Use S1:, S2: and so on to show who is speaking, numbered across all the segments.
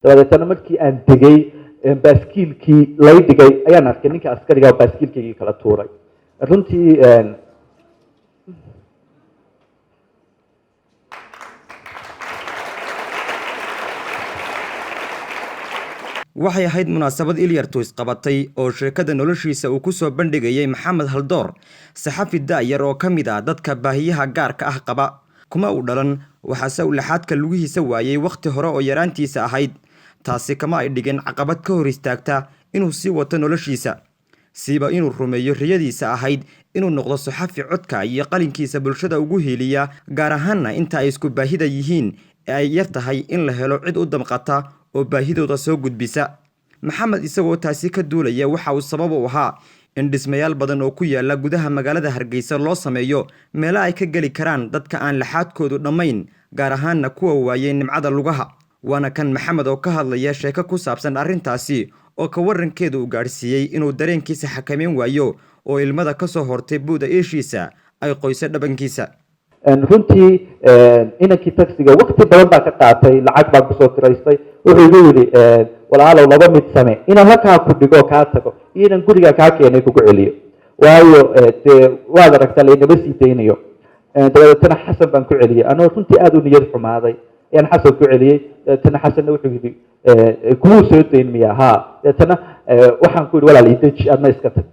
S1: dabadeetana markii aan degay baaskiilkii lay dhigay ayaan arkay ninka askariga baaskiilkaygii kala tuuray runtii
S2: waxay ahayd munaasabad ilyartu isqabatay oo sheekada noloshiisa uu ku soo bandhigayay maxamed haldoor saxafi da'yar oo ka mid ah dadka baahiyaha gaarka ah qaba kuma uu dhalan waxaase uu laxaadka lugihiisa waayay wakhti hore oo yaraantiisa ahayd taasi kama ay dhigin caqabad ka hor istaagta inuu sii wato noloshiisa siiba inuu rumeeyo riyadiisa ahayd inuu noqdo saxafi codka iyo qalinkiisa bulshada ugu hiiliya gaar ahaanna inta ay isku baahida yihiin ee ay yar tahay in la helo cid u damqata oo baahidooda soo gudbisa maxamed isagoo taasi ka duulaya waxa uu sabab u ahaa in dhismayaal badan oo ku yaala gudaha magaalada Hargeysa loo sameeyo meelo ay ka gali karaan dadka aan laxaadkoodu dhammayn gaar ahaanna kuwa waayay nimcada lugaha waana kan maxamed oo ka hadlaya sheeko ku saabsan arrintaasi oo ka warankeedu u gaarsiiyay inuu dareenkiisa xakameyn waayo oo ilmada ka soo hortay buuda eeshiisa ay qoyso dhabankiisa
S1: runtii inankii taksiga waqti badan baa ka qaatay lacag baan kusoo kiraystay wuxuu igu yidhi walaalow laba mid same inaan halkaa ku dhigo kaa tago iyo inaan guriga kaa keenay kugu celiyo waayo dee waad aragtaa laynaba sii daynayo dabadeetana xasan baan ku celiyey anoo runtii aada u niyad xumaaday ayaan xasan ku celiyey dabeetana xasanna wuxuu yidhi kumuu soo dayn miya haa dabeetana waxaan ku yidhi walaal ideji adna iska tag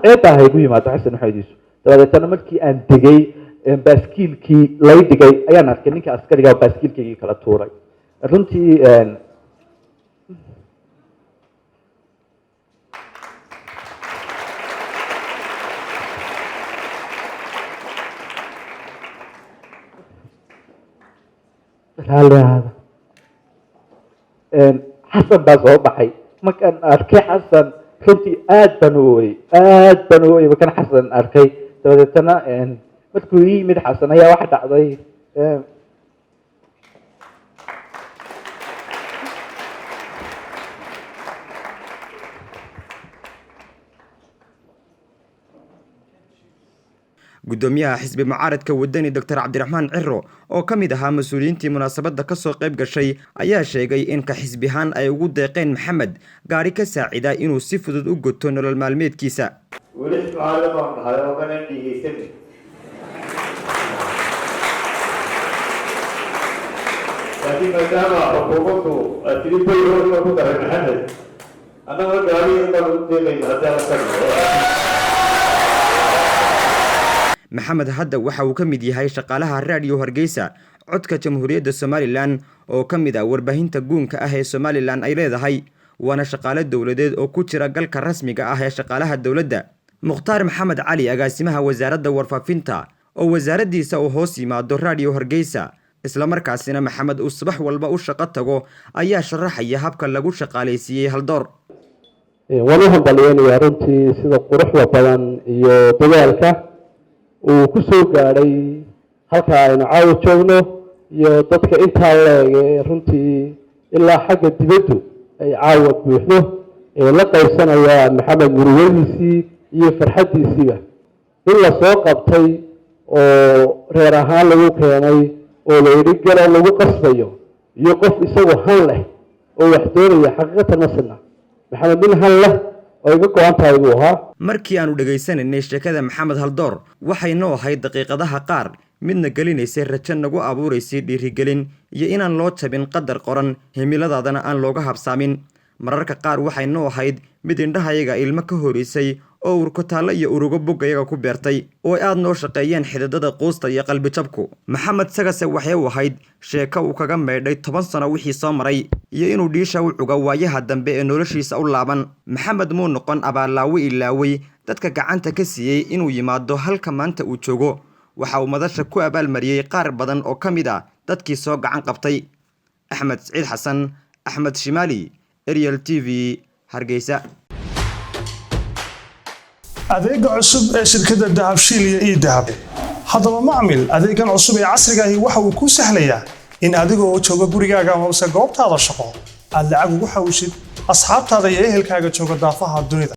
S1: ceebaa ha igu yimaado xasan waxaydiisu dabadeetana markii aan degay baaskiilkii lay dhigay ayaan arkay ninka askariga baaskiilkaygii kala tuuray runtii xasan baa soo baxay markaan arkay xasan runtii aad baan u ooyey markaan xasan arkay dabadeetana markuu ii yimid xasan ayaa waxa dhacday
S2: gudoomiyaha xisbi mucaaradka wadani Dr. Cabdiraxmaan Ciro oo ka mid ahaa mas'uuliyiintii munaasabadda ka soo qayb gashay ayaa sheegay in ka xisbihaan ay ugu deeqeen maxamed gaari ka saacida inuu si fudud u goto nolol maalmeedkiisa
S3: لكن مدام حكومته تريد يقول لك محمد أنا ما قالي إن المنطقة هذا
S2: maxamed hadda waxa uu ka mid yahay shaqaalaha raadiyo Hargeysa codka jamhuuriyadda Somaliland oo ka mid ah warbaahinta guunka ah ee Somaliland ay leedahay waana shaqaale dawladeed oo ku jira galka rasmiga ah ee shaqaalaha dawladda Mukhtaar Maxamed Cali agaasimaha wasaaradda warfaafinta oo wasaaraddiisa uu hoos yimaado raadiyo Hargeysa isla markaasina maxamed uu subax walba u shaqo tago ayaa sharaxaya habka lagu shaqaaleysiiyay haldoor
S1: walaha baliyay runtii sida quruxda badan iyo dadaalka uu ku soo gaaray halka aynu caawa joogno iyo dadka intaa leeg runtii ilaa xagga dibaddu ay caawa buuxdo la qaysanaya maxamed murugadiisii iyo farxadiisiiba in la soo qabtay oo reer ahaan lagu keenay oo la yidhi galo lagu qasbayo iyo qof isagoo han leh oo wax doonaya xaqiiqatan masna maxamed bin han leh oo iga go'an tahay buu ahaa
S2: markii aanu dhageysanay sheekada maxamed haldoor waxay noo ahayd daqiiqadaha qaar midna gelinaysay rajo nagu abuuraysay dhiirigelin iyo inaan loo jabin qadar qoran himiladaadana aan looga habsaamin mararka qaar waxay noo ahayd mid indhahayaga ilmo ka horeysay oo urkutaalo iyo urugo bogayaga ku beertay oo aad noo shaqeeyeen xididada quusta iyo qalbi jabku maxamed sagase waxay u ahayd sheeko uu kaga meedhay 10 sano wixii soo maray iyo inuu dhiisha u cuga waayaha dambe ee noloshiisa u laaban maxamed muu noqon abaalaawi ilaaway dadka gacanta ka siiyay inuu yimaado halka maanta uu joogo waxa uu madasha ku abaalmariyay qaar badan oo ka mid ah dadkii soo gacan qabtay Axmed Saciid Xasan Axmed Shimali Ariel TV Hargeysa
S4: adeega cusub ee shirkadda Dahabshiil iyo Idahab haddaba macmil adeegan cusub ee casriga ah waxa uu ku sahlayaa in adigoo jooga gurigaaga ama goobtaada shaqo aad lacag ugu xawshid asxaabtaada iyo ehelkaaga jooga daafaha dunida